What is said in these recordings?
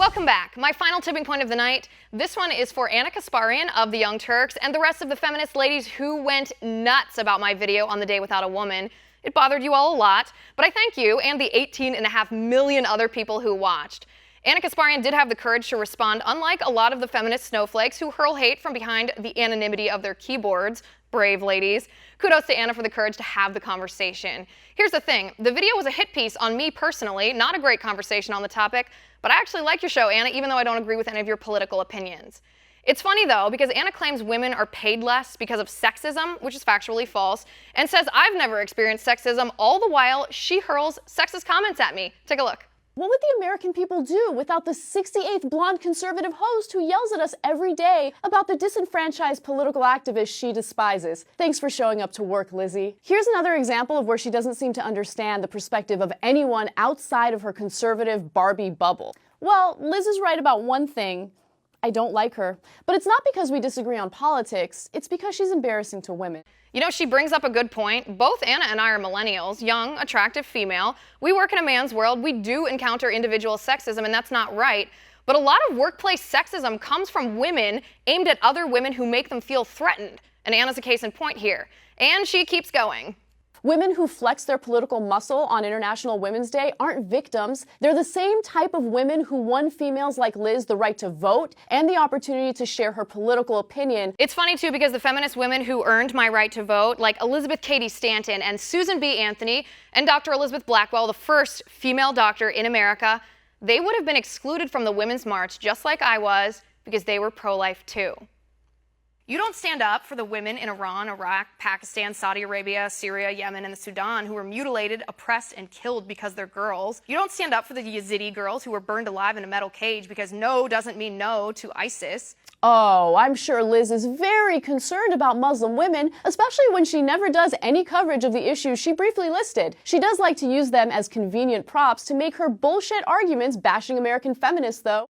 Welcome back. My final tipping point of the night. This one is for Ana Kasparian of the Young Turks and the rest of the feminist ladies who went nuts about my video on the day without a woman. It bothered you all a lot, but I thank you and the 18.5 million other people who watched. Ana Kasparian did have the courage to respond, unlike a lot of the feminist snowflakes who hurl hate from behind the anonymity of their keyboards. Brave ladies. Kudos to Ana for the courage to have the conversation. Here's the thing, the video was a hit piece on me personally, not a great conversation on the topic, but I actually like your show, Ana, even though I don't agree with any of your political opinions. It's funny though, because Ana claims women are paid less because of sexism, which is factually false, and says I've never experienced sexism, all the while she hurls sexist comments at me. Take a look. What would the American people do without the 68th blonde conservative host who yells at us every day about the disenfranchised political activists she despises? Thanks for showing up to work, Lizzie. Here's another example of where she doesn't seem to understand the perspective of anyone outside of her conservative Barbie bubble. Well, Liz is right about one thing. I don't like her. But it's not because we disagree on politics, it's because she's embarrassing to women. You know, she brings up a good point. Both Ana and I are millennials, young, attractive female. We work in a man's world. We do encounter individual sexism, and that's not right. But a lot of workplace sexism comes from women aimed at other women who make them feel threatened. And Ana's a case in point here. And she keeps going. Women who flex their political muscle on International Women's Day aren't victims. They're the same type of women who won females like Liz the right to vote and the opportunity to share her political opinion. It's funny, too, because the feminist women who earned my right to vote, like Elizabeth Cady Stanton and Susan B. Anthony and Dr. Elizabeth Blackwell, the first female doctor in America, they would have been excluded from the Women's March just like I was because they were pro-life, too. You don't stand up for the women in Iran, Iraq, Pakistan, Saudi Arabia, Syria, Yemen, and the Sudan who were mutilated, oppressed, and killed because they're girls. You don't stand up for the Yazidi girls who were burned alive in a metal cage because no doesn't mean no to ISIS. Oh, I'm sure Liz is very concerned about Muslim women, especially when she never does any coverage of the issues she briefly listed. She does like to use them as convenient props to make her bullshit arguments bashing American feminists, though.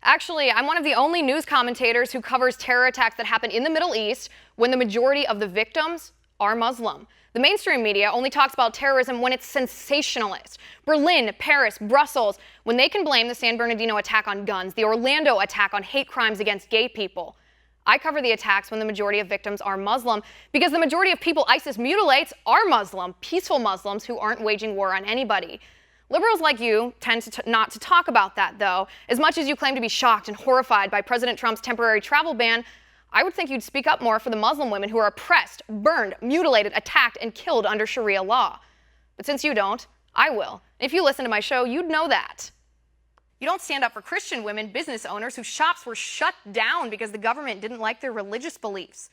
Actually, I'm one of the only news commentators who covers terror attacks that happen in the Middle East when the majority of the victims are Muslim. The mainstream media only talks about terrorism when it's sensationalist. Berlin, Paris, Brussels, when they can blame the San Bernardino attack on guns, the Orlando attack on hate crimes against gay people. I cover the attacks when the majority of victims are Muslim because the majority of people ISIS mutilates are Muslim, peaceful Muslims who aren't waging war on anybody. Liberals like you tend to not to talk about that, though. As much as you claim to be shocked and horrified by President Trump's temporary travel ban, I would think you'd speak up more for the Muslim women who are oppressed, burned, mutilated, attacked, and killed under Sharia law. But since you don't, I will. If you listen to my show, you'd know that. You don't stand up for Christian women, business owners whose shops were shut down because the government didn't like their religious beliefs.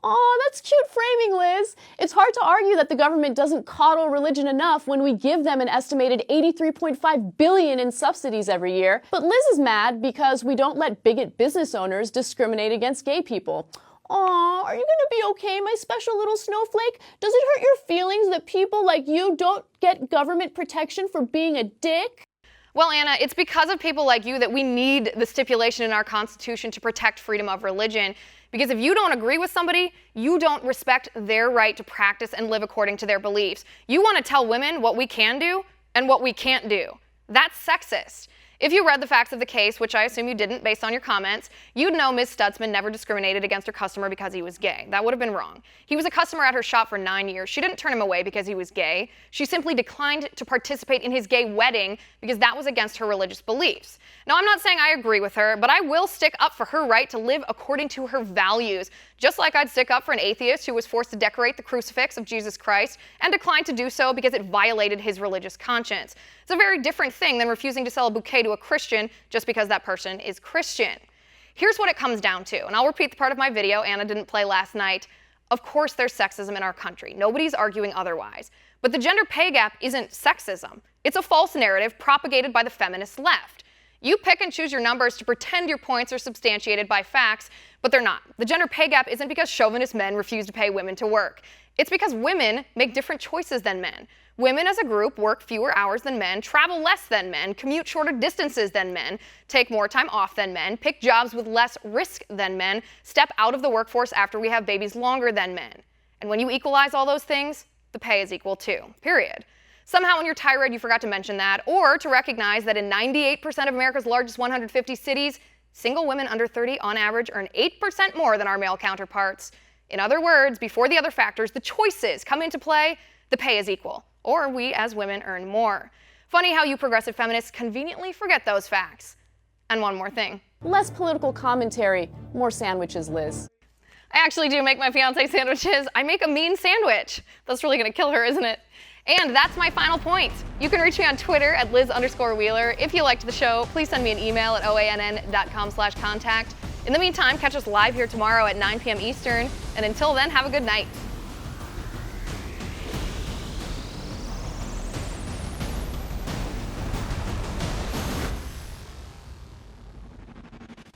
Aw, that's cute framing, Liz. It's hard to argue that the government doesn't coddle religion enough when we give them an estimated $83.5 billion in subsidies every year. But Liz is mad because we don't let bigot business owners discriminate against gay people. Aw, are you gonna be okay, my special little snowflake? Does it hurt your feelings that people like you don't get government protection for being a dick? Well, Ana, it's because of people like you that we need the stipulation in our Constitution to protect freedom of religion. Because if you don't agree with somebody, you don't respect their right to practice and live according to their beliefs. You want to tell women what we can do and what we can't do. That's sexist. If you read the facts of the case, which I assume you didn't based on your comments, you'd know Ms. Stutzman never discriminated against her customer because he was gay. That would have been wrong. He was a customer at her shop for 9 years. She didn't turn him away because he was gay. She simply declined to participate in his gay wedding because that was against her religious beliefs. Now, I'm not saying I agree with her, but I will stick up for her right to live according to her values, just like I'd stick up for an atheist who was forced to decorate the crucifix of Jesus Christ and declined to do so because it violated his religious conscience. It's a very different thing than refusing to sell a bouquet to a Christian just because that person is Christian. Here's what it comes down to, and I'll repeat the part of my video Ana didn't play last night. Of course there's sexism in our country. Nobody's arguing otherwise. But the gender pay gap isn't sexism. It's a false narrative propagated by the feminist left. You pick and choose your numbers to pretend your points are substantiated by facts, but they're not. The gender pay gap isn't because chauvinist men refuse to pay women to work. It's because women make different choices than men. Women as a group work fewer hours than men, travel less than men, commute shorter distances than men, take more time off than men, pick jobs with less risk than men, step out of the workforce after we have babies longer than men. And when you equalize all those things, the pay is equal too, period. Somehow in your tirade you forgot to mention that, or to recognize that in 98% of America's largest 150 cities, single women under 30 on average earn 8% more than our male counterparts. In other words, before the other factors, the choices come into play, the pay is equal, or we as women earn more. Funny how you progressive feminists conveniently forget those facts. And one more thing. Less political commentary, more sandwiches, Liz. I actually do make my fiancé sandwiches. I make a mean sandwich. That's really gonna kill her, isn't it? And that's my final point. You can reach me on Twitter at Liz_Wheeler. If you liked the show, please send me an email at oann.com/contact. In the meantime, catch us live here tomorrow at 9 p.m. Eastern. And until then, have a good night.